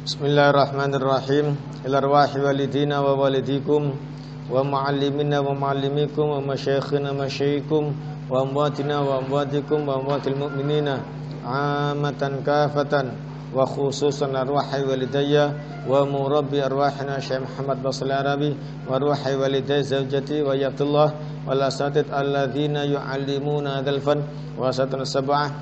Bismillahirrahmanirrahim. Ila arwahi walidina wa walidikum wa muallimina wa muallimikum wa masyayikhina masyayikkum wa amwatina wa amwatikum wa amwatil mu'minina amatan kafatan wa khususan arwahi walidayya wa murabbi arwahina Syekh Muhammad Basri Arabi wa arwahi walidayya zawjati wa Abdullah wal asatid alladzina yu'allimuna hadzal fan wa asatun sab'ah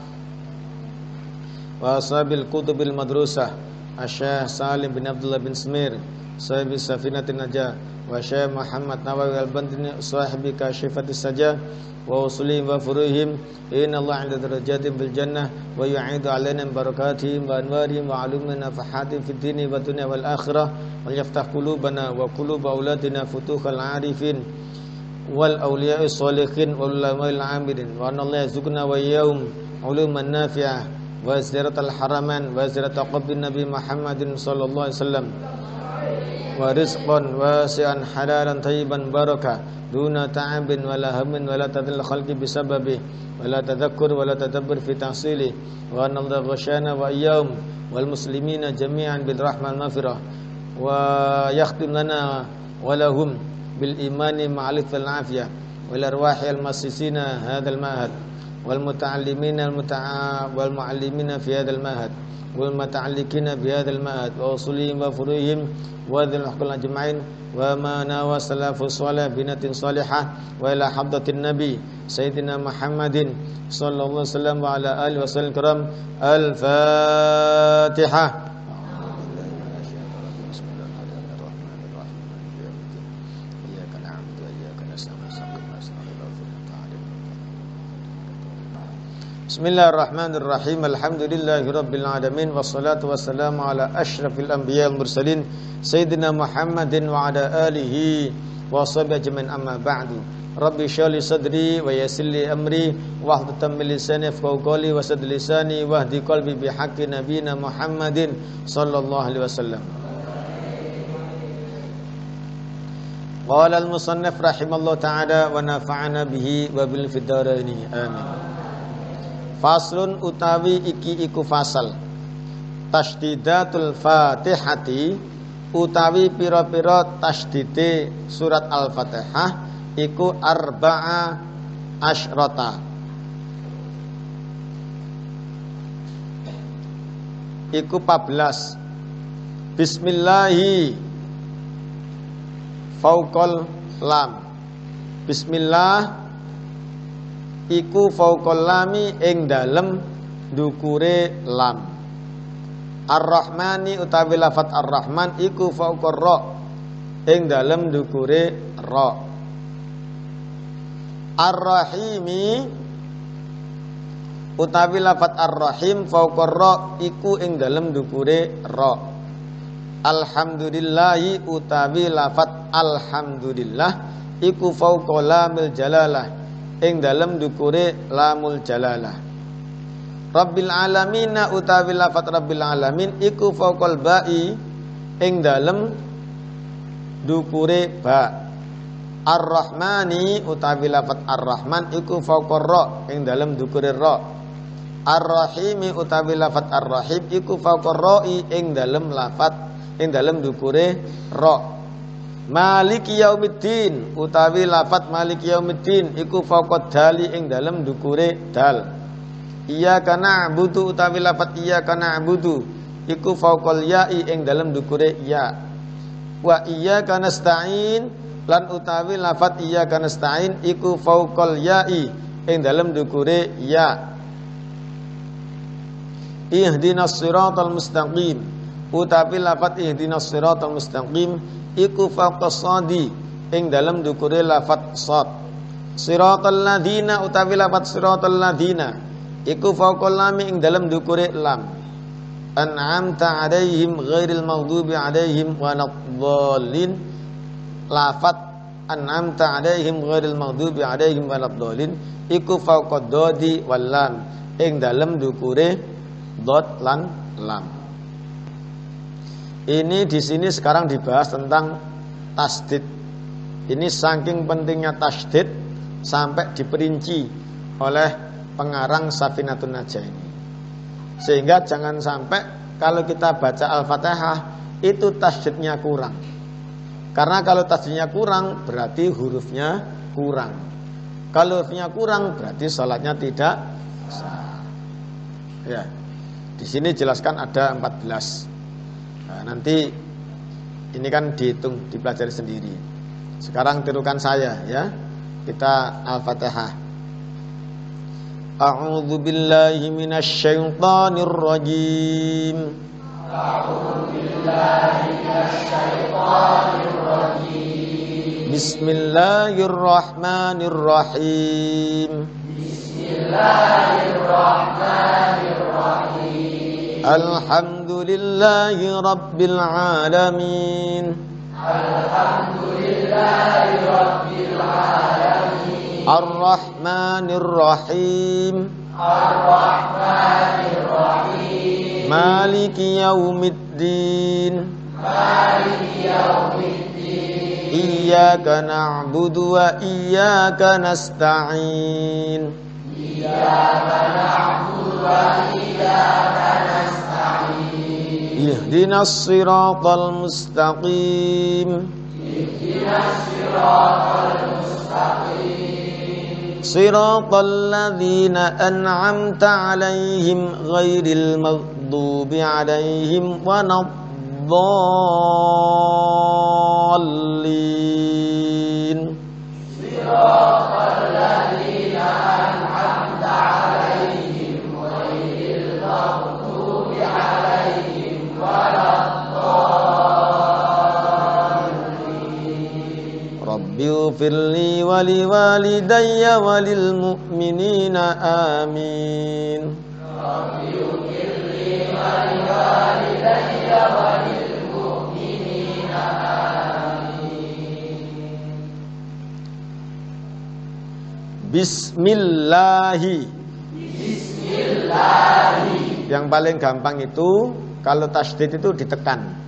wa ashabil kutubil madrasah Syekh Salim bin Abdullah bin Smir sahibi Safinatin Najah wa Syekh Muhammad Nawawi al-Bantini sahibi Kashifatis Sajah wa usulihim wa furuhim inna Allah 'inda darajatin bil jannah wa yu'idu 'alaina barakatihim wa anwarihim wa 'ulumina fahatihim fid dini wa dunya wal akhirah wal yaftah qulubana wa qulub auladina futuhal 'arifin wal awliya'is shalihin wal ulama'il 'amilin wa anna Allah yarzuqna wa iyyahum 'uluman nafi'ah wa ziyaratal haraman wa ziyaratal qabrin Nabi Muhammadin sallallahu alaihi wasallam wa rizqan wasi'an halalan thayyiban barakah duna ta'abin wala hammin wala tadil khalqi bisababi wala tadhakkur wala tadabbur fi tahsili wa anna ghashana wa iyyahum wal muslimina jami'an bil rahmah maghfirah wa yakhtim lana wa lahum bil imani ma'alif wal afiyah wal arwahi al masisina hadzal ma'had wal muta'allimina wal mu'allimina fi hadzal ma'had wal muta'alliqina bi hadzal ma'had wa usulihim wa furuhim wa dzil hukm ajma'in wa ma nawa salafus salih binatin salihah wa ila hadratin nabi sayyidina Muhammadin sallallahu alaihi wasallam wa ala alihi wasallam kiram al-Fatihah. Bismillahirrahmanirrahim. Alhamdulillahirabbil alamin wassalatu wassalamu ala asyrafil anbiya'i wal mursalin sayyidina Muhammadin wa ala alihi wa sahbihi ajmain amma ba'du. Rabbi shrah li sadri wa yassir li amri wahlul min lisani yafqahu qawli wa sadd lisani wahdi qalbi bihaqqi nabiyina Muhammadin sallallahu alaihi wasallam. Qala al-musannif rahimallahu ta'ala wa nafa'ana bihi wa bil fidaraini amin. Faslun utawi iki iku fasal tasdidatul fatihati utawi pira-pira tasdide surat al-fatihah iku arba'a asyrata iku 14 bismillahi fauqal lam bismillah iku fauqal lami ing dalem dukure lam. Ar-Rahmani utawi lafat Ar-Rahman iku fauqar ra ing dalem dukure ra. Ar-Rahimi utawi lafat Ar-Rahim fauqar ra iku ing dalem dukure ra. Alhamdulillahi utawi lafat alhamdulillah iku fauqal lamil jalalah ing dalem dukure lamul jalalah. Rabbil alamina utawi lafat rabbil alamin iku fauqal ba'i ing dalem dukure ba. Ar-Rahmani utawi lafat Ar-Rahman iku fauqar ra ing dalem dukure ra. Ar-Rahimi utawi lafat Ar-Rahim iku fauqar ra'i ing dalem lafat ing dalem dukure ra. Maliki yaumiddin utawi lafat maliki yaumiddin iku fauqad dali ing dalem dukure dal. Iyyaka na'budu utawi lafat iyyaka na'budu iku fauqal ya'i ing dalem dukure ya. Wa iyyaka nasta'in lan utawi lafat iyyaka nasta'in iku fauqal ya'i ing dalem dukure ya. Ihdinas siratal mustaqim utawi lafat ihdinas siratal mustaqim iku fauqas shadi ing dalem dukure lafat shad. Siratal ladzina utawi lafat siratal ladzina iku fauqal lam ing dalem dukure lam. An'amta 'alaihim ghairil maghdubi 'alaihim waladdallin lafat an'amta 'alaihim ghairil maghdubi 'alaihim waladdallin iku fauqad dodi wal lam ing dalem dukure dot lan lam. Ini di sini sekarang dibahas tentang tasdid. Ini saking pentingnya tasdid sampai diperinci oleh pengarang Safinatun Najah ini. Sehingga jangan sampai kalau kita baca Al-Fatihah itu tasydidnya kurang. Karena kalau tasydidnya kurang berarti hurufnya kurang. Kalau hurufnya kurang berarti salatnya tidak sah. Ya. Di sini jelaskan ada 14. Nah, nanti ini kan dihitung, dipelajari sendiri. Sekarang tirukan saya ya. Kita Al-Fatihah. A'udzu billahi minasyaitonir rajim. A'udzu billahi minasyaitonir rajim. Bismillahirrahmanirrahim. Bismillahirrahmanirrahim. Alhamdulillahi rabbil alamin. Alhamdulillahi rabbil alamin. Ar-Rahmanir-Rahim. Ar-Rahmanir-Rahim. Maliki yaumiddin. Maliki yaumiddin. Iyyaka na'budu wa iyyaka nasta'in. Iyyaka na'budu wa iyyaka nasta'in. Ihdinas siratal mustaqim. Ihdinas siratal mustaqim. Siratal ladzina an'amta 'alaihim ghairil maghdubi 'alaihim waladdallin. Siratal ladzina an'amta 'alaihim ghairil maghdubi 'alaihim waladdallin. Rabbighfirli wa liwalidayya walil mu'minina amin. Rabbighfirli wa liwalidayya walil mu'minina amin. Bismillahi. Bismillahi. Yang paling gampang itu kalau tasydid itu ditekan.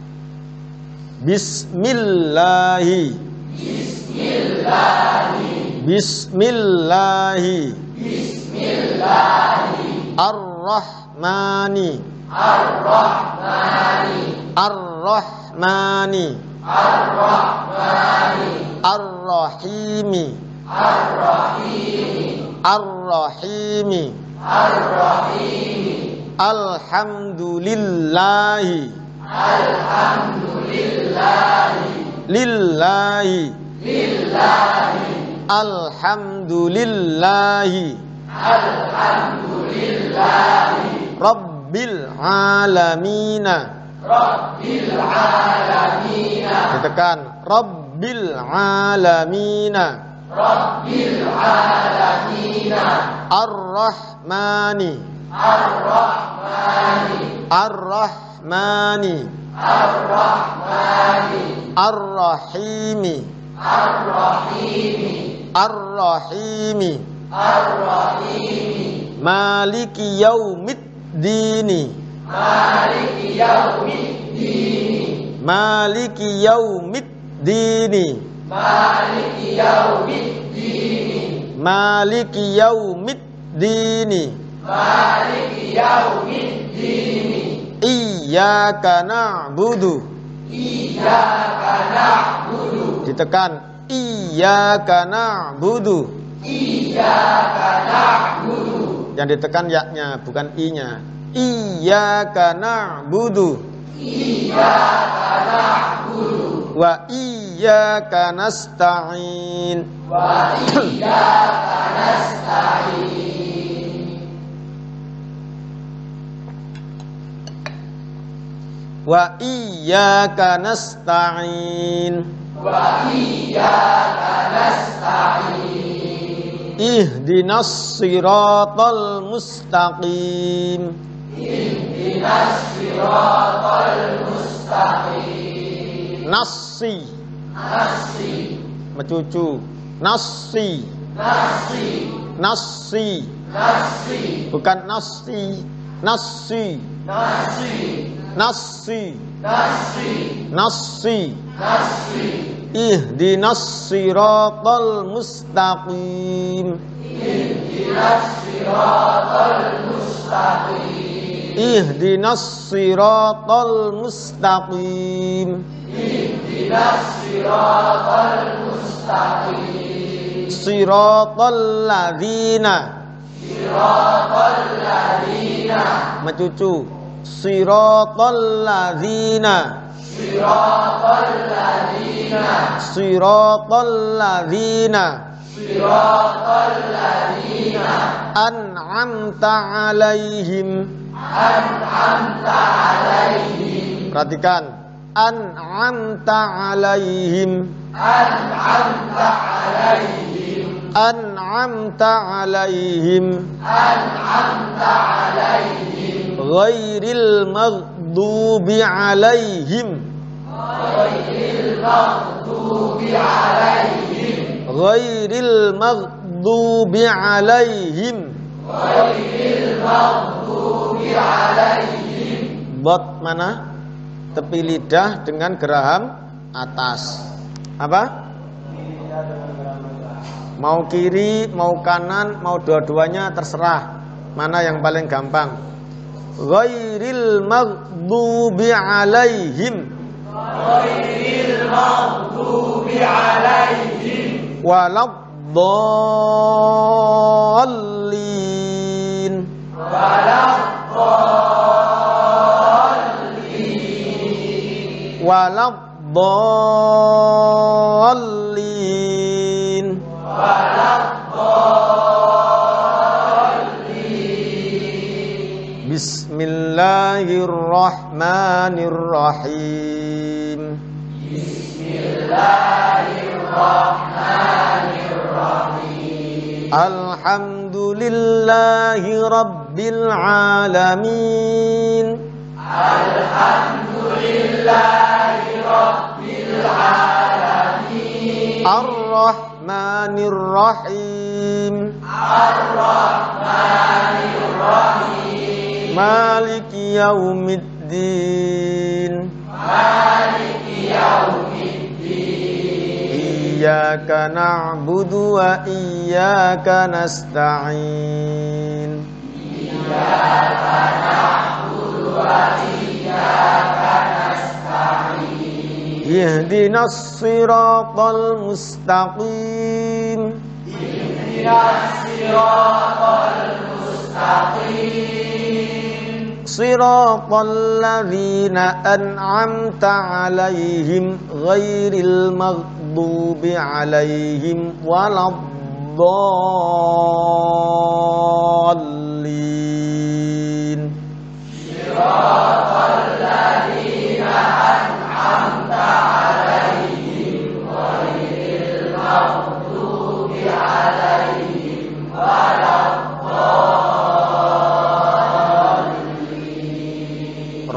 Bismillahi. Bismillahi. Bismillahi. Bismillahi. Ar-Rahmani. Ar-Rahmani. Ar-Rahmani. Ar-Rahmani. Ar-Rahimi. Ar-Rahimi. Ar-Rahimi. Ar-Rahimi. Alhamdulillahi. Alhamdulillahi. Lillahi. Lillahi. Alhamdulillahi. Alhamdulillahi. Rabbil alamina. Rabbil alamina. Ditekan. Rabbil alamina. Rabbil alamina. Ar-Rahmani. Ar-Rahmani. Ar-Rahmani. Ar-Rahmani. Ar-Rahimi. Ar-Rahimi. Ar-Rahimi. Ar-Rahimi. Maliki yaumiddini. Maliki yaumiddini. Maliki yaumiddini. Maliki yaumiddini. Maliki yaumiddini. Maliki yaumiddini. Iyyaka na'budu. Iyyaka na'budu. Ditekan. Iyyaka na'budu. Iyyaka na'budu. Yang ditekan yaknya, bukan i-nya. Iyyaka na'budu. Iyyaka na'budu. Wa iyyaka nasta'in. Wa iyyaka nasta'in. Wa iyyaka nasta'in. Wa iyyaka nasta'in. Ihdinas siratal mustaqim. Ihdinas siratal mustaqim. Nasi. Nasi. Mencucu. Nasi. Nasi. Nasi. Nasi. Bukan nasi. Nasi. Nasi. Nasi. Nasi. Nasi. Nasi. Ihdinas siratal mustaqim. Ihdinas siratal mustaqim. Ihdinas siratal mustaqim. Siratal ladzina. Mencucu. Siratal ladzina. Siratal ladzina. An'amta alaihim. Perhatikan. An'amta alaihim. An'amta alaihim. Ghairil maghdubi alaihim. Ghairil maghdubi alaihim. Bot mana? Tepi lidah dengan geraham atas. Apa? Mau kiri, mau kanan, mau dua-duanya terserah. Mana yang paling gampang? Ghairil maghdubi alaihim. Waladdallin. Waladdallin. Bismillahirrahmanirrahim. Alhamdulillahi rabbil alamin. Ar-Rahmanir-Rahim. Maliki yaumiddin. Iyyaka na'budu wa iyyaka nasta'in. Ihdinas siratal mustaqim. Siratal ladzina an'amta 'alaihim ghairil maghdubi 'alaihim waladdallin.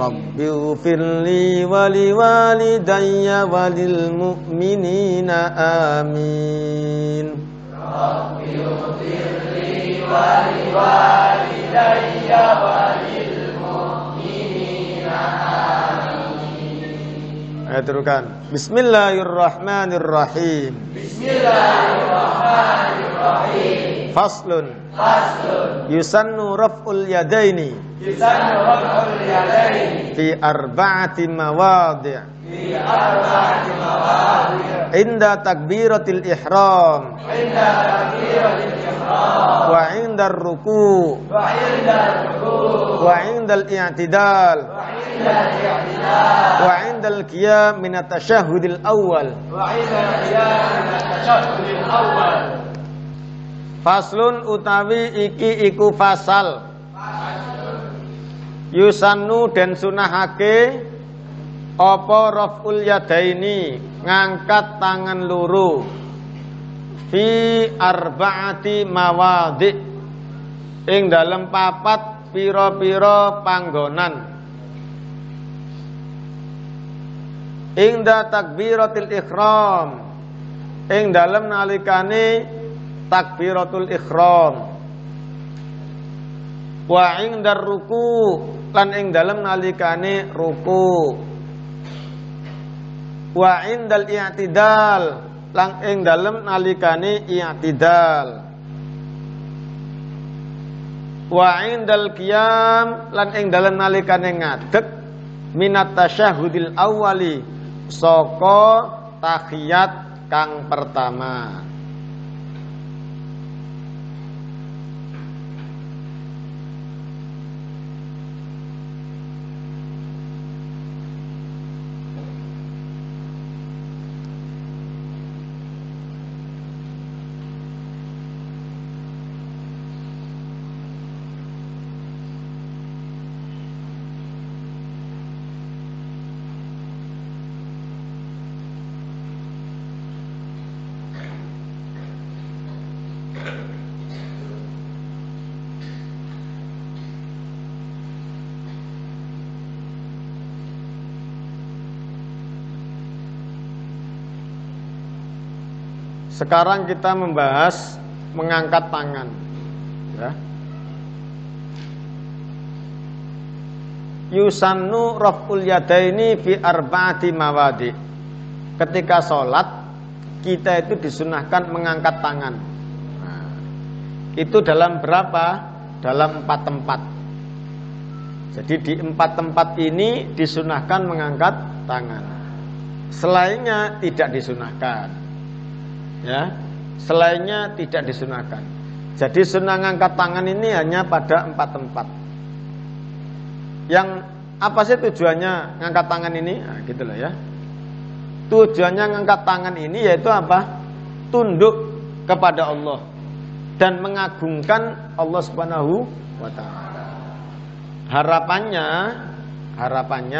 Rabbighfirli wa liwalidayya wa lil mu'minina amin. Rabbighfirli wa liwalidayya wa lil mu'minina amin. Ayo teruskan. Bismillahirrahmanirrahim. Bismillahirrahmanirrahim. Faslun. Yusannu raf'ul yadaini. Fi arba'ati mawadi'. Inda takbiratil ihram. Wa inda ruku'. Wa inda al-i'tidal. Wa inda al-qiyam min at-tashahhudil awwal. Faslun utawi iki iku fasal. Yusannu den sunahake apa raf'ul yadaini ngangkat tangan loro fi arba'ati mawadhi ing dalem papat pira-pira panggonan. Ingda takbiratul ihram ing dalem nalikane takbiratul ihram. Wa ingdar ruku lan ing dalem nalikane ruku. Wa indal i'tidal lan ing dalem nalikane i'tidal. Wa indal qiyam lan ing dalem nalikane ngadeg minat tasyahudil awwali saka tahiyat kang pertama. Sekarang kita membahas mengangkat tangan, ya. Yusannu raf'ul yadaini fi arba'ati mawadi. Ketika sholat kita itu disunahkan mengangkat tangan. Nah, itu dalam berapa? Dalam 4 tempat. Jadi di 4 tempat ini disunahkan mengangkat tangan. Selainnya tidak disunahkan. Ya, selainnya tidak disunahkan. Jadi sunnah ngangkat tangan ini hanya pada 4 tempat. Yang apa sih tujuannya ngangkat tangan ini? Nah, gitu loh ya. Tujuannya ngangkat tangan ini yaitu apa? Tunduk kepada Allah dan mengagungkan Allah Subhanahu wa taala. Harapannya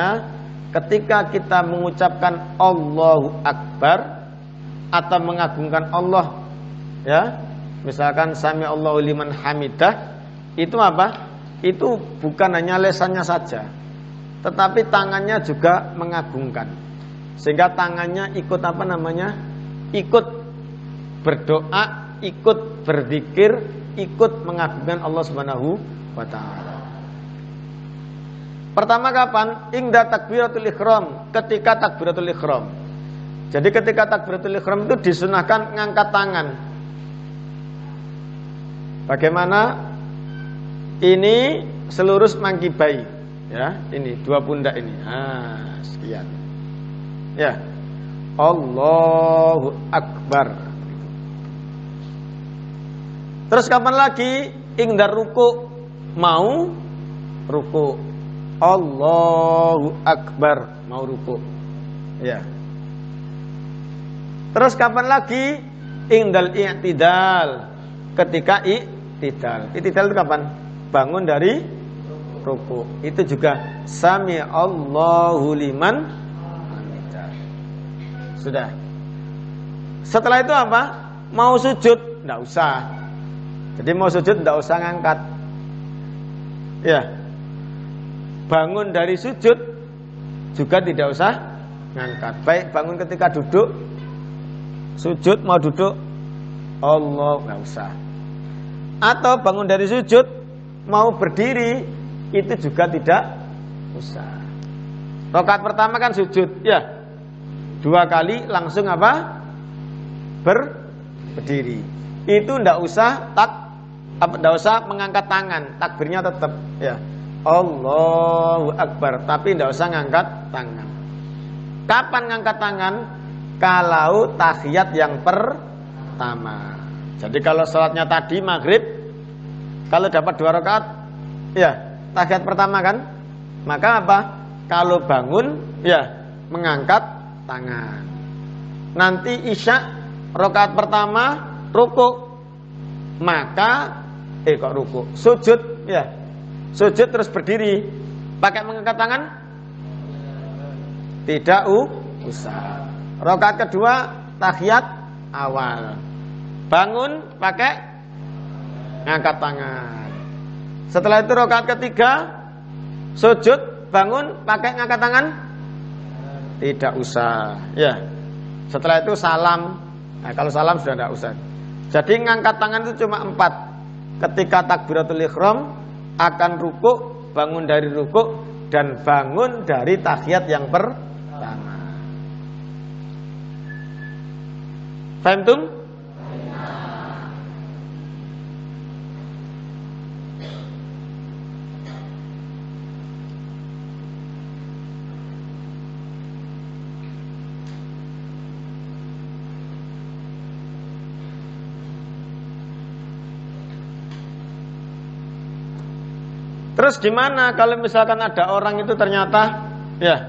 ketika kita mengucapkan Allahu Akbar atau mengagungkan Allah, ya, misalkan sami Allahu liman hamidah, itu apa? Itu bukan hanya lesannya saja, tetapi tangannya juga mengagungkan, sehingga tangannya ikut apa namanya? Ikut berdoa, ikut berzikir, ikut mengagungkan Allah Subhanahu wa taala. Pertama kapan? Ingda takbiratul ihram, ketika takbiratul ihram. Jadi ketika takbiratul ihram itu disunahkan ngangkat tangan. Bagaimana? Ini selurus mangkibai, ya, ini 2 pundak ini. Sekian. Ya. Allahu Akbar. Terus kapan lagi? Ingdar ruku, mau ruku. Allahu Akbar, mau ruku. Ya. Terus kapan lagi? Ingdal i'tidal, ketika i'tidal. I'tidal itu kapan? Bangun dari ruku. Itu juga sami Allahu liman hamidah. Sudah. Setelah itu apa? Mau sujud, enggak usah. Jadi mau sujud enggak usah ngangkat. Ya. Bangun dari sujud juga tidak usah ngangkat. Baik bangun ketika duduk, sujud mau duduk, Allah nggak usah. Atau bangun dari sujud mau berdiri, itu juga tidak usah. Rakaat pertama kan sujud, ya, 2 kali langsung apa? Berdiri. Itu nggak usah nggak usah mengangkat tangan, takbirnya tetap, ya, Allahu Akbar, tapi nggak usah ngangkat tangan. Kapan ngangkat tangan? Kalau tahiyat yang pertama. Jadi kalau sholatnya tadi maghrib, kalau dapat 2 rakaat, ya, tahiyat pertama kan, maka apa? Kalau bangun, ya, mengangkat tangan. Nanti isya rakaat pertama ruku, maka kok ruku, sujud, ya, sujud terus berdiri, pakai mengangkat tangan? Tidak usah. Rakaat kedua tahiyat awal, bangun pakai ngangkat tangan. Setelah itu rakaat ketiga sujud, bangun pakai ngangkat tangan? Tidak usah, ya. Setelah itu salam. Nah, kalau salam sudah tidak usah. Jadi ngangkat tangan itu cuma 4. Ketika takbiratul ihram, akan ruku, bangun dari ruku, dan bangun dari tahiyat yang pertama. Paham tum? Terus gimana kalau misalkan ada orang itu ternyata ya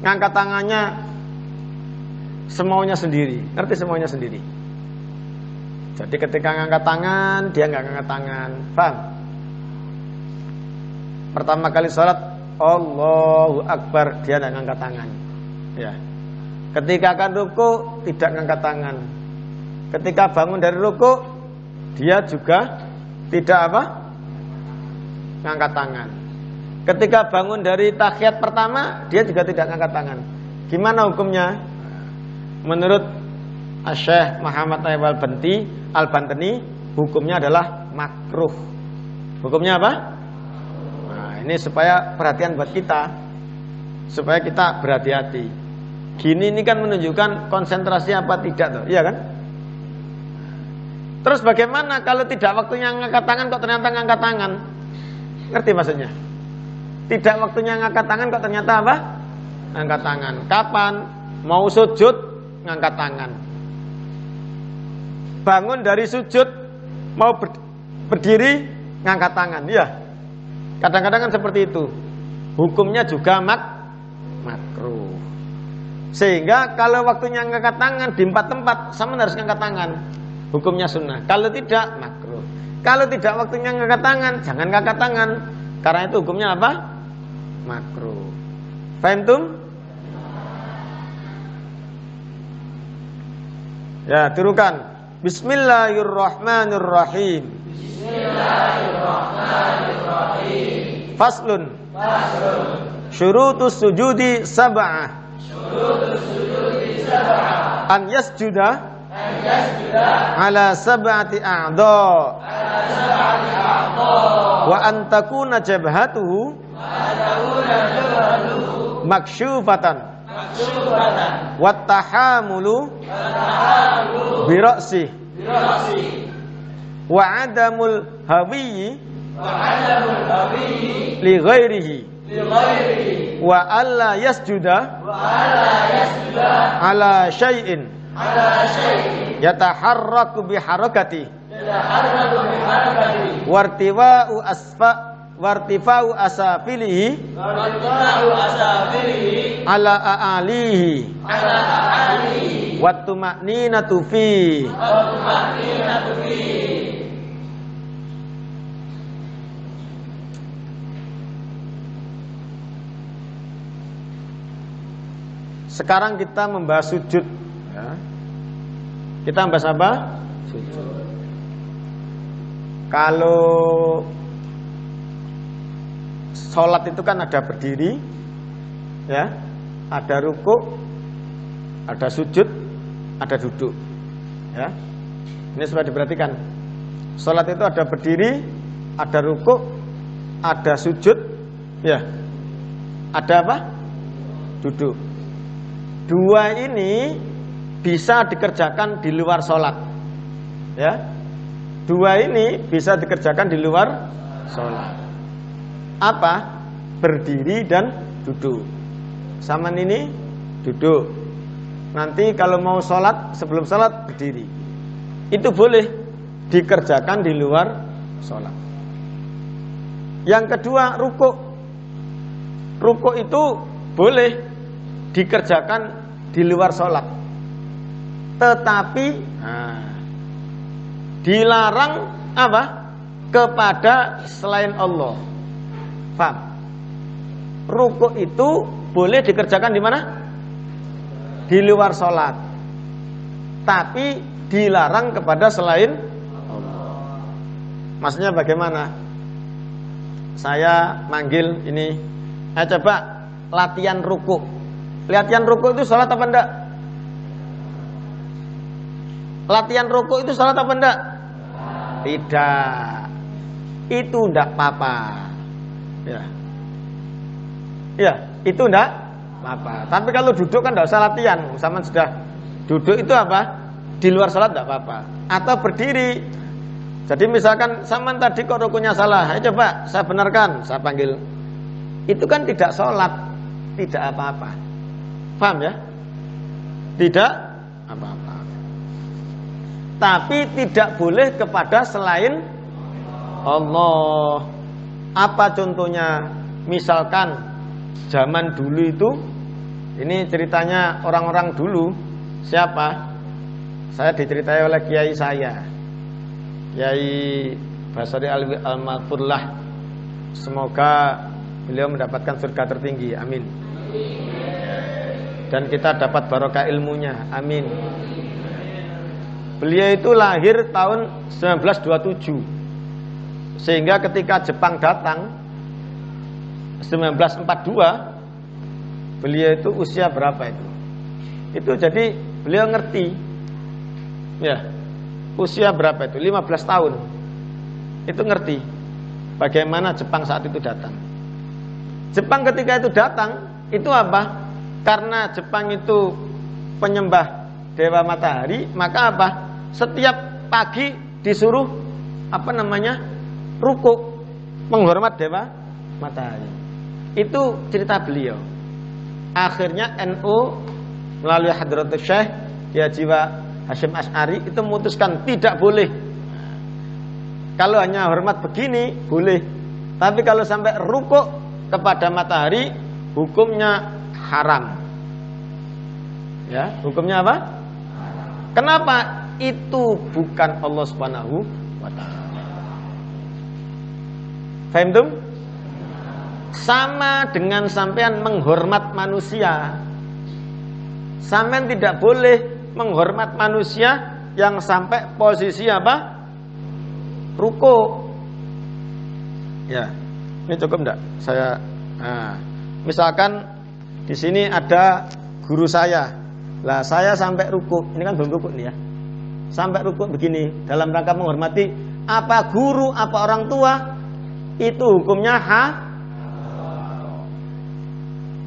ngangkat tangannya semaunya sendiri, ngerti semaunya sendiri. Jadi ketika ngangkat tangan dia nggak ngangkat tangan, paham? Pertama kali sholat Allahu Akbar dia nggak ngangkat tangan, ya. Ketika akan ruku tidak ngangkat tangan. Ketika bangun dari ruku dia juga tidak apa? Ngangkat tangan. Ketika bangun dari tahiyat pertama dia juga tidak ngangkat tangan. Gimana hukumnya? Menurut Syekh Muhammad Al-Bantani hukumnya adalah makruh. Hukumnya apa? Nah, ini supaya perhatian buat kita, supaya kita berhati-hati. Gini ini kan menunjukkan konsentrasi apa tidak tuh, iya kan? Terus bagaimana kalau tidak waktunya ngangkat tangan kok ternyata ngangkat tangan? Ngerti maksudnya? Tidak waktunya ngangkat tangan kok ternyata apa? Ngangkat tangan. Kapan? Mau sujud ngangkat tangan. Bangun dari sujud mau berdiri ngangkat tangan. Iya. Kadang-kadang kan seperti itu. Hukumnya juga makruh. Sehingga kalau waktunya ngangkat tangan di 4 tempat sama harus ngangkat tangan. Hukumnya sunnah. Kalau tidak makruh. Kalau tidak waktunya ngangkat tangan, jangan ngangkat tangan. Karena itu hukumnya apa? Makruh. Faham? Ya, tirukan. Bismillahirrahmanirrahim. Bismillahirrahmanirrahim. Faslun. Syurutus sujudi sab'ah. An yasjuda ala sab'ati a'dha wa an takuna jabhatuhu maksyufatan wa tahamulu bi ra'si wa adamul hawiyyi li ghairihi wa alla yasjuda ala syai'in yataharraku biharakati wartifa'u asafilihi ala a'alihi wattuma'ninatu fi. Sekarang kita membahas sujud, ya. Kita membahas apa? Sujud. Kalau sholat itu kan ada berdiri, ya, ada ruku, ada sujud, ada duduk, ya. Ini sudah diperhatikan. Sholat itu ada berdiri, ada ruku, ada sujud, ya, ada apa? Duduk. Dua ini bisa dikerjakan di luar sholat, ya. Dua ini bisa dikerjakan di luar sholat. Apa? Berdiri dan duduk. Saman ini duduk. Nanti kalau mau sholat, sebelum sholat berdiri. Itu boleh dikerjakan di luar sholat. Yang kedua, ruku. Ruku itu boleh dikerjakan di luar sholat, tetapi dilarang apa? Kepada selain Allah. Paham? Ruku itu boleh dikerjakan di mana? Di luar sholat, tapi dilarang kepada selain Allah. Maksudnya bagaimana? Saya manggil ini, coba latihan ruku. Latihan ruku itu sholat apa enggak? Latihan ruku itu sholat apa enggak? Tidak. Itu enggak apa-apa. Ya. Ya, itu enggak apa-apa. Tapi kalau duduk kan enggak usah latihan. Sama sudah duduk itu apa? Di luar sholat enggak apa-apa. Atau berdiri. Jadi misalkan sama tadi kok rukunya salah. Ayo coba saya benarkan, saya panggil. Itu kan tidak sholat, tidak apa-apa. Paham ya? Tidak apa-apa. Tapi tidak boleh kepada selain Allah. Apa contohnya? Misalkan zaman dulu itu, ini ceritanya orang-orang dulu. Siapa? Saya diceritai oleh kiai saya, Kiai Basari Al-Maghfurlah. Semoga beliau mendapatkan surga tertinggi, amin. Dan kita dapat barokah ilmunya, amin. Beliau itu lahir tahun 1927. Sehingga ketika Jepang datang 1942, beliau itu usia berapa itu? Itu jadi beliau ngerti. Ya. Usia berapa itu? 15 tahun. Itu ngerti bagaimana Jepang saat itu datang. Jepang ketika itu datang, itu apa? Karena Jepang itu penyembah dewa matahari, maka apa? Setiap pagi disuruh rukuk menghormat dewa matahari. Itu cerita beliau. Akhirnya NU melalui Hadratus Syekh Kiai Haji Hasyim Asy'ari itu memutuskan tidak boleh. Kalau hanya hormat begini boleh, tapi kalau sampai rukuk kepada matahari hukumnya haram. Ya, hukumnya apa? Kenapa? Itu bukan Allah Subhanahu wa taala. Paham tum? Sama dengan sampean menghormat manusia. Sampean tidak boleh menghormat manusia yang sampai posisi apa? Ruko. Ya, ini cukup enggak? Misalkan di sini ada guru saya. Lah saya sampai ruko. Ini kan belum ruko nih ya. Sampai ruko begini dalam rangka menghormati apa guru, apa orang tua, itu hukumnya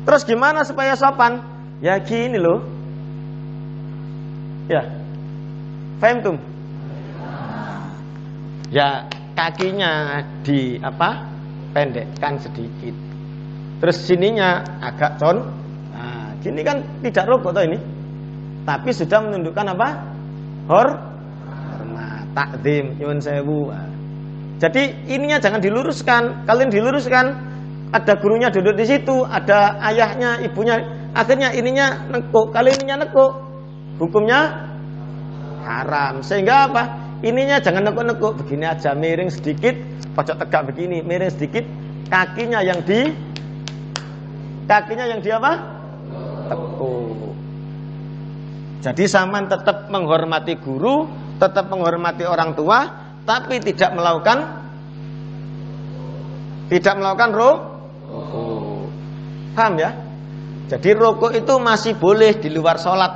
Terus gimana supaya sopan? Ya gini loh. Ya. Paham tum? Ya kakinya pendekkan sedikit. Terus sininya agak Nah, gini kan tidak rukuk toh ini. Tapi sudah menunjukkan apa? Hormat, takzim, nyuwun sewu. Jadi ininya jangan diluruskan. Kalian diluruskan, ada gurunya duduk di situ, ada ayahnya, ibunya. Akhirnya ininya nekuk, kali ininya nekuk. Hukumnya haram. Sehingga apa? Ininya jangan nekuk-nekuk, begini aja, miring sedikit, pojok tegak begini, miring sedikit, kakinya yang di apa? Tekuk. Jadi sampean tetap menghormati guru, tetap menghormati orang tua, tapi tidak melakukan rukuk. Paham ya? Jadi rukuk itu masih boleh di luar sholat.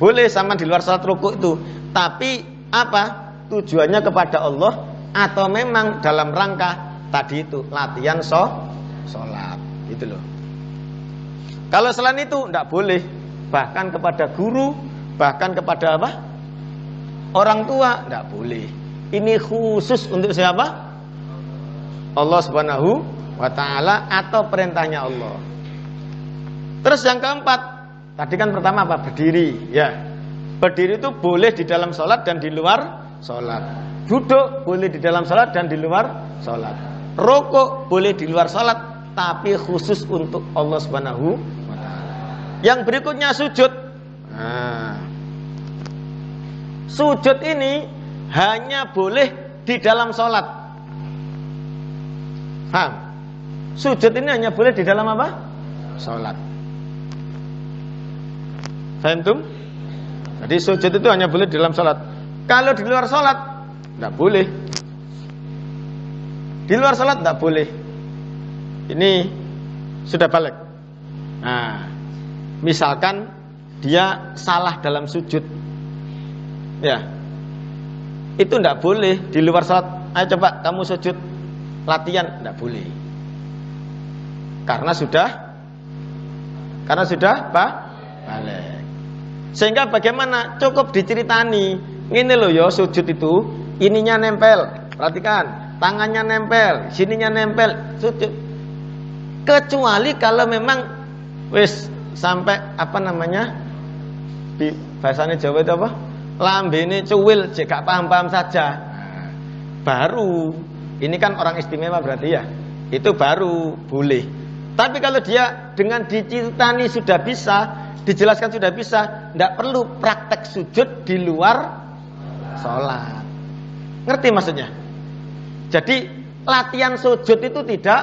Boleh sama di luar sholat rukuk itu. Tapi apa? Tujuannya kepada Allah atau memang dalam rangka tadi itu latihan sholat. Gitu loh. Kalau selain itu tidak boleh. Bahkan kepada guru, bahkan kepada apa? Orang tua tidak boleh. Ini khusus untuk siapa? Allah Subhanahu wa taala atau perintahnya Allah. Terus yang keempat, tadi kan pertama apa? Berdiri, ya. Berdiri itu boleh di dalam sholat dan di luar sholat. Duduk boleh di dalam sholat dan di luar sholat. Rukuk boleh di luar sholat, tapi khusus untuk Allah Subhanahu wa taala. Yang berikutnya sujud. Sujud ini hanya boleh di dalam sholat. Paham? Sujud ini hanya boleh di dalam apa? Sholat. Paham tum? Jadi sujud itu hanya boleh di dalam sholat. Kalau di luar sholat tidak boleh. Di luar sholat tidak boleh. Ini sudah balik. Nah, misalkan dia salah dalam sujud, ya, itu tidak boleh di luar sholat. Ayo coba kamu sujud latihan, tidak boleh. Karena sudah balik. Sehingga bagaimana? Cukup diceritani. Ini loh ya sujud itu, ininya nempel. Perhatikan, tangannya nempel, sininya nempel, sujud. Kecuali kalau memang wis sampai di bahasanya Jawa itu apa? Lambene cuwil, jek gak paham-paham saja. Baru ini kan orang istimewa berarti ya, itu baru boleh. Tapi kalau dia dengan diceritani sudah bisa, dijelaskan sudah bisa, tidak perlu praktek sujud di luar sholat. Ngerti maksudnya? Jadi latihan sujud itu tidak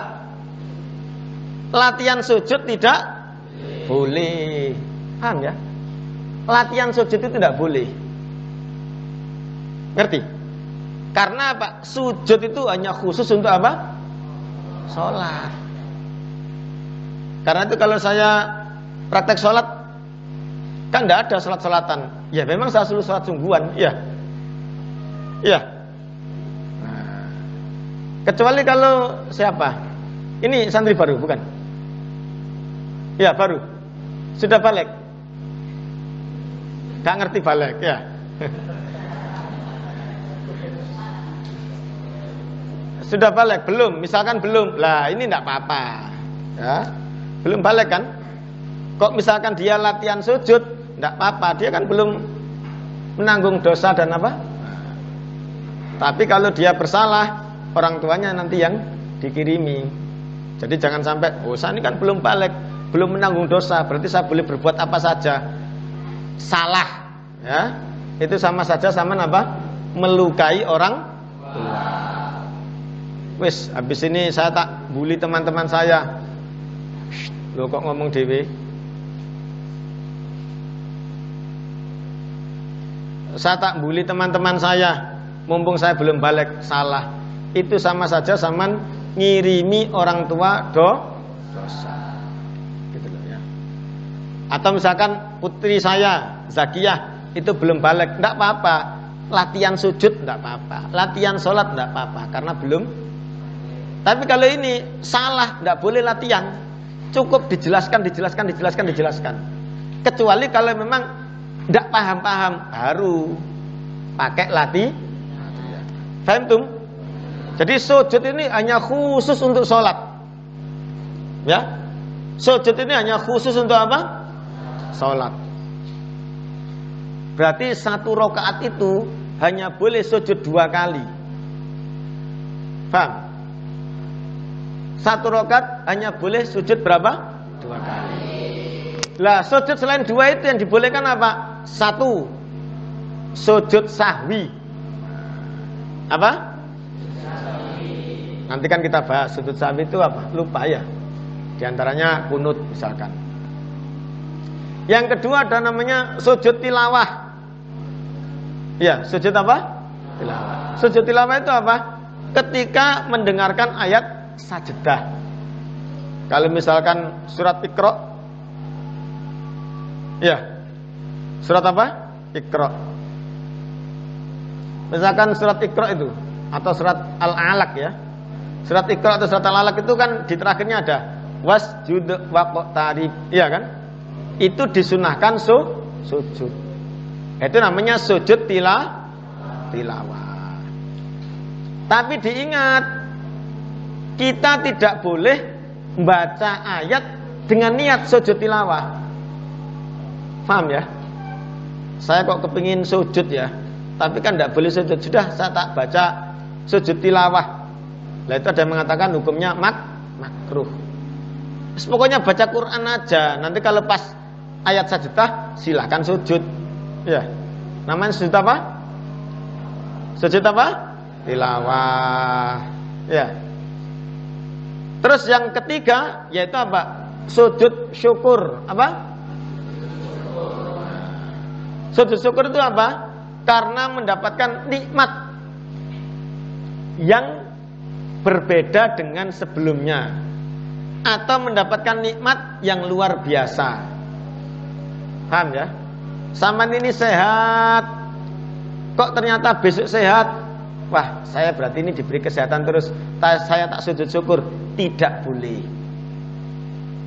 boleh. Paham ya? Latihan sujud itu tidak boleh. Ngerti? Karena apa? Sujud itu hanya khusus untuk apa? Sholat. Karena itu kalau saya praktek sholat, kan tidak ada sholat-sholatan. Ya memang saya suruh sholat sungguhan. Iya. Iya. Nah, kecuali kalau siapa? Ini santri baru bukan? Ya baru. Sudah balik. Gak ngerti balik ya. Sudah balik belum? Misalkan belum. Lah ini tidak apa-apa. Ya. Belum balik kan? Kok misalkan dia latihan sujud, tidak apa-apa. Dia kan belum menanggung dosa dan apa? Tapi kalau dia bersalah, orang tuanya nanti yang dikirimi. Jadi jangan sampai, oh saya ini kan belum balik, belum menanggung dosa, berarti saya boleh berbuat apa saja. Salah, ya. Itu sama saja sama apa? Melukai orang tua. Wis, habis ini saya tak bully teman-teman saya. Loh kok ngomong dewe? Saya tak bully teman-teman saya, mumpung saya belum balik, salah. Itu sama saja sama ngirimi orang tua dosa. Gitu loh ya. Atau misalkan putri saya, Zakiyah, itu belum balik, enggak apa-apa. Latihan sujud enggak apa-apa. Latihan sholat enggak apa-apa karena belum. Tapi kalau ini salah, enggak boleh latihan. Cukup dijelaskan. Kecuali kalau memang enggak paham-paham, baru pakai latihan. Paham tuh? Jadi sujud ini hanya khusus untuk sholat. Ya, sujud ini hanya khusus untuk apa? Sholat. Berarti 1 rakaat itu hanya boleh sujud 2 kali. Paham? 1 rakaat hanya boleh sujud berapa? 2 kali. Lah sujud selain 2 itu yang dibolehkan apa? 1, sujud sahwi. Apa? Nanti kan kita bahas sujud sahwi itu apa? Lupa ya. Di antaranya kunut misalkan. Yang kedua ada namanya sujud tilawah. Ya, sujud apa? Tilawah. Sujud tilawah itu apa? Ketika mendengarkan ayat sajadah. Kalau misalkan surat Iqra. Ya. Surat apa? Iqra. Misalkan surat Iqra itu atau surat Al-Alaq ya. Surat Iqra atau surat Al-Alaq itu kan di terakhirnya ada wasjud waqtarib, iya kan? Itu disunahkan sujud. Itu namanya sujud tilawah. Tapi diingat, kita tidak boleh membaca ayat dengan niat sujud tilawah. Paham ya? Saya kok kepingin sujud ya, tapi kan tidak boleh sujud. Sudah saya tak baca sujud tilawah. Lah itu ada yang mengatakan hukumnya makruh. Pokoknya baca Quran aja. Nanti kalau pas ayat sajadah silahkan sujud. Ya. Namanya sujud apa? Sujud apa? Tilawah. Ya. Terus yang ketiga yaitu apa? Sujud syukur. Apa? Sujud syukur itu apa? Karena mendapatkan nikmat yang berbeda dengan sebelumnya, atau mendapatkan nikmat yang luar biasa. Paham ya? Saman ini sehat, kok ternyata besok sehat. Wah, saya berarti ini diberi kesehatan terus, saya tak sujud syukur. Tidak boleh.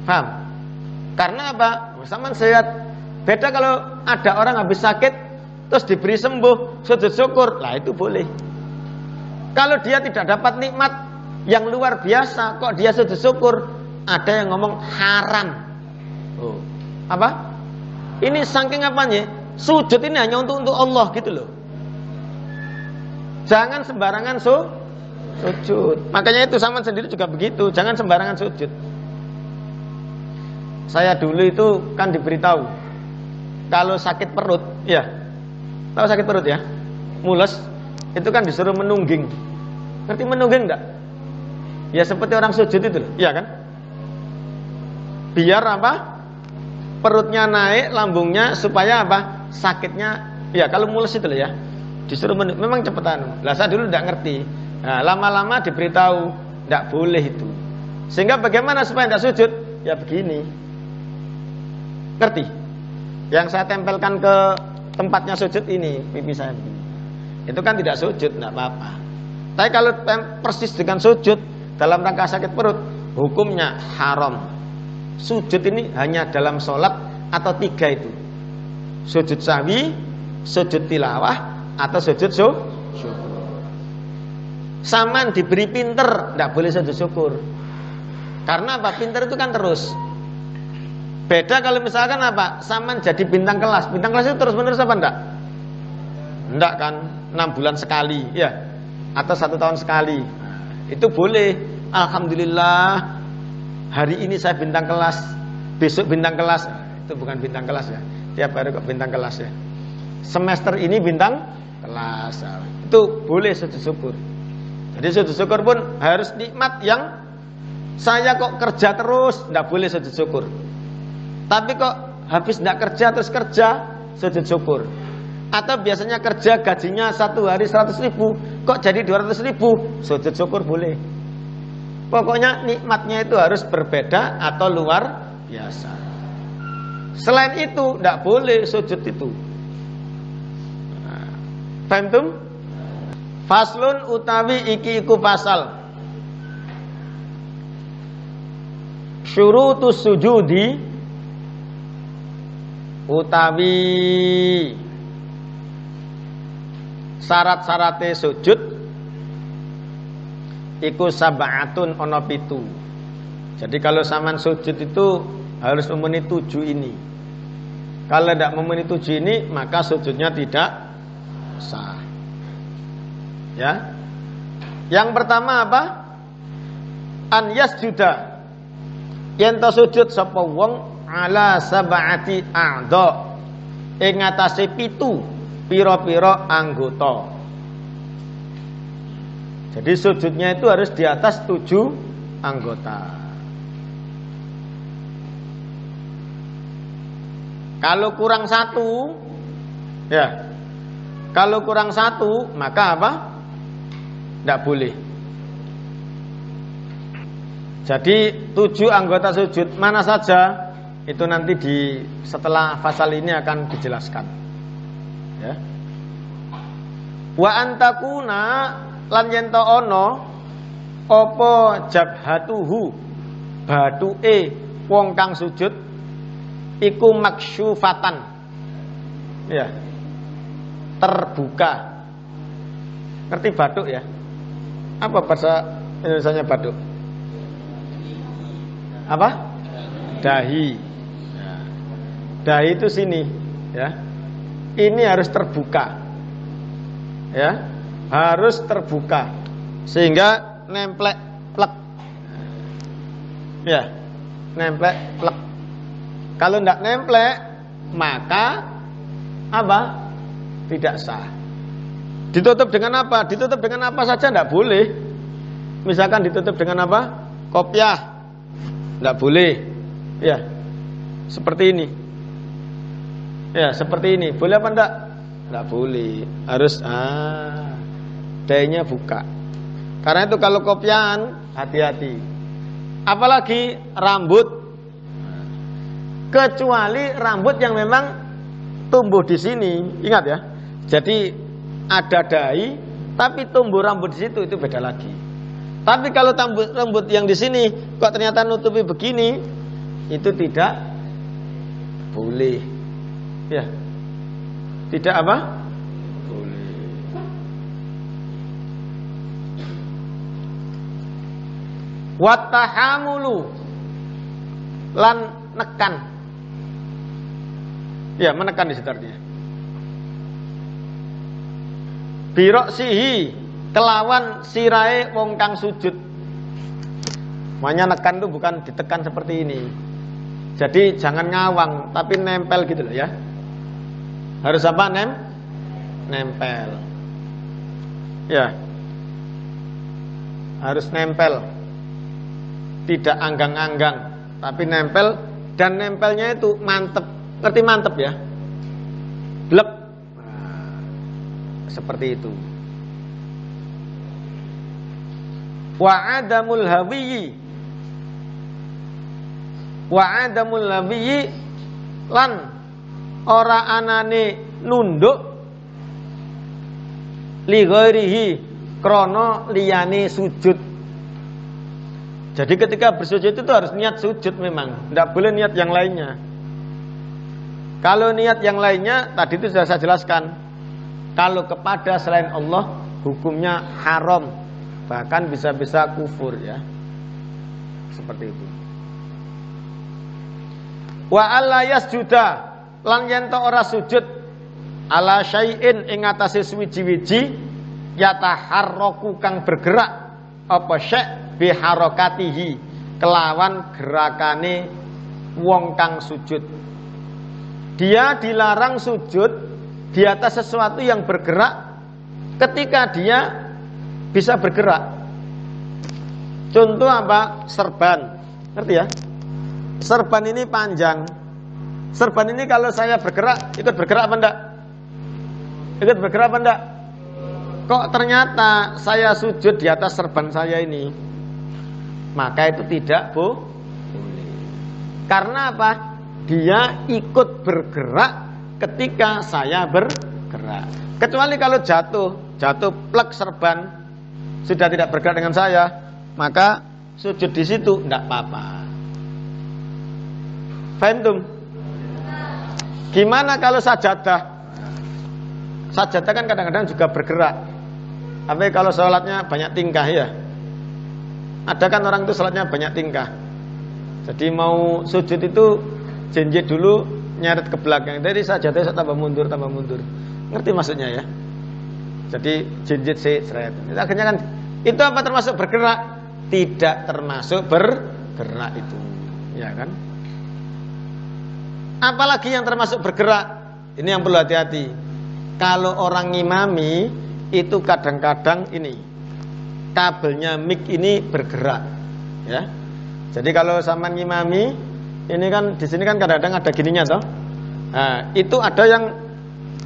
Paham? Karena apa? Saman sehat. Beda kalau ada orang habis sakit terus diberi sembuh, sujud syukur. Lah itu boleh. Kalau dia tidak dapat nikmat yang luar biasa, kok dia sujud syukur? Ada yang ngomong haram. Oh, apa? Ini saking apanya? Sujud ini hanya untuk Allah gitu loh. Jangan sembarangan Sujud. Makanya itu sama sendiri juga begitu, jangan sembarangan sujud. Saya dulu itu kan diberitahu kalau sakit perut, ya. Tahu sakit perut ya? Mules, itu kan disuruh menungging. Ngerti menungging enggak? Ya seperti orang sujud itu, iya kan? Biar apa? Perutnya naik, lambungnya supaya apa? Sakitnya, ya kalau mules itu ya. Disuruh memang cepetan. Lah saya dulu enggak ngerti. Nah, lama-lama diberitahu enggak boleh itu. Sehingga bagaimana supaya enggak sujud? Ya begini. Ngerti? Yang saya tempelkan ke tempatnya sujud ini, pipi saya begini. Itu kan tidak sujud, enggak apa-apa. Tapi kalau persis dengan sujud dalam rangka sakit perut, hukumnya haram. Sujud ini hanya dalam sholat atau 3 itu. Sujud sahwi, sujud tilawah, atau sujud syukur. Saman diberi pinter, tidak boleh sujud syukur. Karena apa? Pinter itu kan terus. Beda kalau misalkan apa? Saman jadi bintang kelas. Bintang kelas itu terus menerus apa enggak? Enggak kan? 6 bulan sekali, ya. Atau 1 tahun sekali. Itu boleh. Alhamdulillah. Hari ini saya bintang kelas, besok bintang kelas. Itu bukan bintang kelas ya. Tiap hari kok bintang kelas ya. Semester ini bintang kelas. Itu boleh sujud syukur. Jadi sujud syukur pun harus nikmat yang saya kok kerja terus, tidak boleh sujud syukur. Tapi kok habis tidak kerja terus kerja, sujud syukur. Atau biasanya kerja gajinya 1 hari 100.000, kok jadi 200.000, sujud syukur boleh. Pokoknya nikmatnya itu harus berbeda atau luar biasa. Selain itu tidak boleh sujud itu. Paham tum? Faslun utawi iki iku pasal. Syurutus sujudi utawi syarat-syarate sujud iku sab'atun ono 7. Jadi kalau saman sujud itu harus memenuhi 7 ini. Kalau tidak memenuhi 7 ini, maka sujudnya tidak sah. Ya. Yang pertama apa? An yasjuda. Yen to sujud sapa wong ala sab'ati a'dha. Ing atase 7 pira-pira anggota. Jadi sujudnya itu harus di atas 7 anggota. Kalau kurang 1, ya. Kalau kurang 1, maka apa? Tidak boleh. Jadi 7 anggota sujud mana saja itu nanti setelah fasal ini akan dijelaskan. Ya. Wa antakuna lan yen to ana apa jabhatuhu batuke wong kang sujud iku maksyufatan, ya, terbuka. Ngerti batuk ya? Apa bahasa Indonesianya batuk? Apa? Dahi. Nah, dahi itu sini, ya. Ini harus terbuka, ya. Harus terbuka sehingga nemplek plek, ya, nemplek plek. Kalau tidak nemplek maka apa? Tidak sah. Ditutup dengan apa? Ditutup dengan apa saja tidak boleh. Misalkan ditutup dengan apa? Kopiah, tidak boleh. Ya, seperti ini. Ya, seperti ini. Boleh apa enggak? Tidak boleh. Harus dahinya buka. Karena itu kalau kopiahan hati-hati. Apalagi rambut. Kecuali rambut yang memang tumbuh di sini. Ingat ya. Jadi ada dahi tapi tumbuh rambut di situ, itu beda lagi. Tapi kalau rambut yang di sini kok ternyata nutupi begini, itu tidak boleh. Ya. Tidak apa? Watahamulu lan nekan, ya, menekan di situ artinya. Biroksihi kelawan sirahe wong kang sujud. Makanya nekan itu bukan ditekan seperti ini. Jadi jangan ngawang, tapi nempel gitu loh ya. Harus apa? Nempel. Ya. Harus nempel. Tidak anggang-anggang, tapi nempel, dan nempelnya itu mantep. Ngerti mantep ya? Blek. Nah, seperti itu. Wa adamul hawiyyi. Wa adamul hawiyyi lan ora anane nunduk li ghairihi krana liyane sujud. Jadi ketika bersujud itu harus niat sujud memang, tidak boleh niat yang lainnya. Kalau niat yang lainnya tadi itu sudah saya jelaskan. Kalau kepada selain Allah hukumnya haram, bahkan bisa-bisa kufur ya. Seperti itu. Wa alla yasjuda lan yen ora sujud ala syai'in ing atase suwiji-wiji yataharraku kang bergerak apa syai' biharokatihi kelawan gerakane wong kang sujud. Dia dilarang sujud di atas sesuatu yang bergerak ketika dia bisa bergerak. Contoh apa? Serban. Ngerti ya? Serban ini panjang. Serban ini kalau saya bergerak, ikut bergerak apa enggak? Ikut bergerak apa enggak? Kok ternyata saya sujud di atas serban saya ini? Maka itu tidak boleh. Karena apa? Dia ikut bergerak ketika saya bergerak. Kecuali kalau jatuh plek serban sudah tidak bergerak dengan saya, maka sujud di situ tidak apa-apa. Faham tum? Gimana kalau sajadah? Sajadah kan kadang-kadang juga bergerak. Tapi kalau sholatnya banyak tingkah ya. Ada kan orang itu sholatnya banyak tingkah. Jadi mau sujud itu jenjit dulu, nyeret ke belakang. Dari sajadah saya tambah mundur. Ngerti maksudnya ya? Jadi jenjit seret. Akhirnya kan itu apa termasuk bergerak? Tidak termasuk bergerak itu, ya kan? Apalagi yang termasuk bergerak? Ini yang perlu hati-hati. Kalau orang ngimami itu kadang-kadang ini kabelnya mic ini bergerak, ya. Jadi kalau sama ngimami ini kan di sini kan kadang-kadang ada gininya toh. Nah, itu ada yang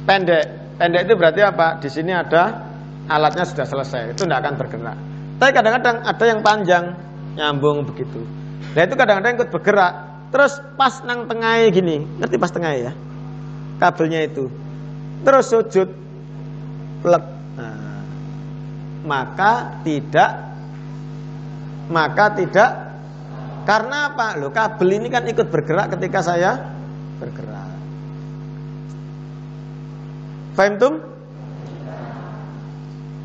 pendek. Pendek itu berarti apa? Di sini ada alatnya sudah selesai, itu tidak akan bergerak. Tapi kadang-kadang ada yang panjang, nyambung begitu. Nah itu kadang-kadang ikut bergerak. Terus pas nang tengah gini, ngerti pas tengah ya? Kabelnya itu. Terus sujud, plek. Nah, maka tidak. Karena apa? Loh, kabel ini kan ikut bergerak ketika saya bergerak. Faham tum?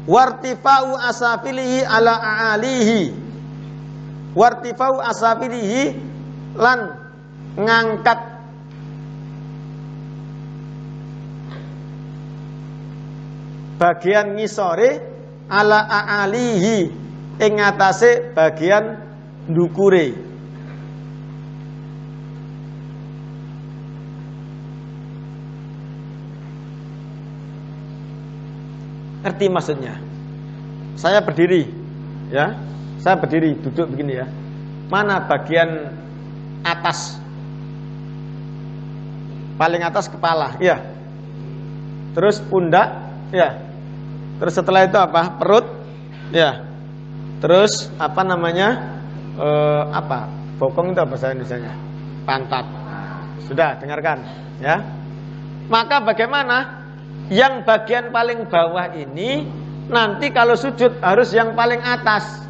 Wartifa'u asafilihi ala a'alihi. Wartifa'u asafilihi lan ngangkat bagian ngisore ala a'alihi ing atase bagian ndukure. Ngerti maksudnya? Saya berdiri, ya. Saya berdiri, duduk begini ya. Mana bagian atas? Paling atas kepala, ya. Terus pundak, ya. Terus setelah itu apa? Perut, ya. Terus apa namanya? Bokong itu apa bahasa Indonesianya? Pantat. Nah, sudah dengarkan, ya. Maka bagaimana? Yang bagian paling bawah ini nanti kalau sujud harus yang paling atas.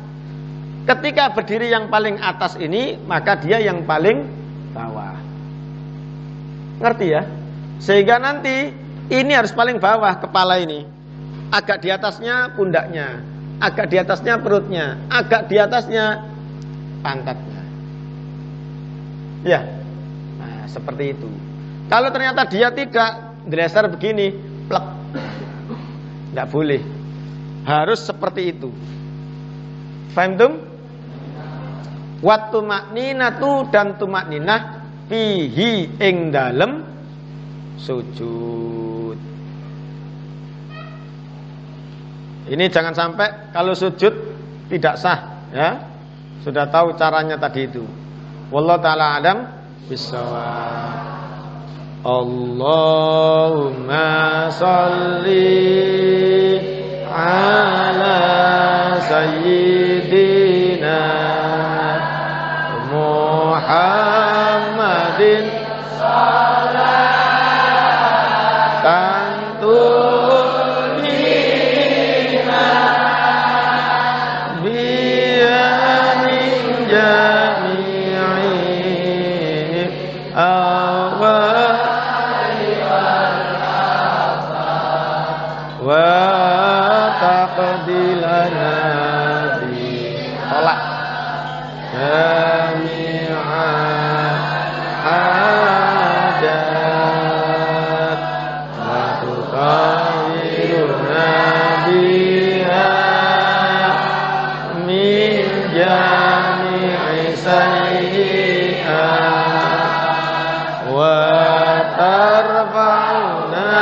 Ketika berdiri yang paling atas ini, maka dia yang paling bawah. Ngerti ya? Sehingga nanti ini harus paling bawah kepala ini. Agak di atasnya pundaknya, agak di atasnya perutnya, agak di atasnya pantatnya. Ya. Nah, seperti itu. Kalau ternyata dia tidak, dasar begini, plek. Tidak boleh. Harus seperti itu. Faham tum? Wat tumakninatu dan tumakninah fihi ing dalem sujud. Ini jangan sampai kalau sujud tidak sah, ya. Sudah tahu caranya tadi itu. Wallahu taala alam bissawab. Allahumma sholli ala sayyidina Muhammadin salatan tunina biyamin jami'i awali wa taqdilana bi salat jami'a hajat wa tuqayyiruna biha min jami'i sayyi'at wa tarfa'una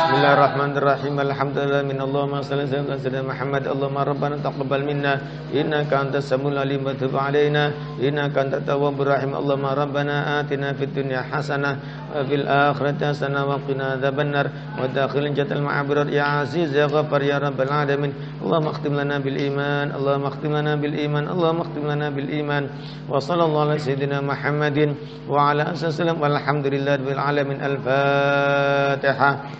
Bismillahirrahmanirrahim. Alhamdulillah minallahumma shalli ala sayyidina Muhammad. Allahumma rabbana taqabbal minna innaka antas samiul alim wa tub alaina innaka antat tawwabur rahim. Allahumma rabbana atina fid dunya hasanah wa fil akhirati hasanah wa qina adzabannar wa adkhilna jannatal ma'abrar ya aziz ya ghaffar ya rabbal alamin. Allahumma akhtim lana bil iman, Allahumma akhtim lana bil iman, Allahumma akhtim lana bil iman. Wa sallallahu ala sayyidina Muhammadin wa ala alihi wasallam walhamdulillahi rabbil alamin. Al-Fatihah.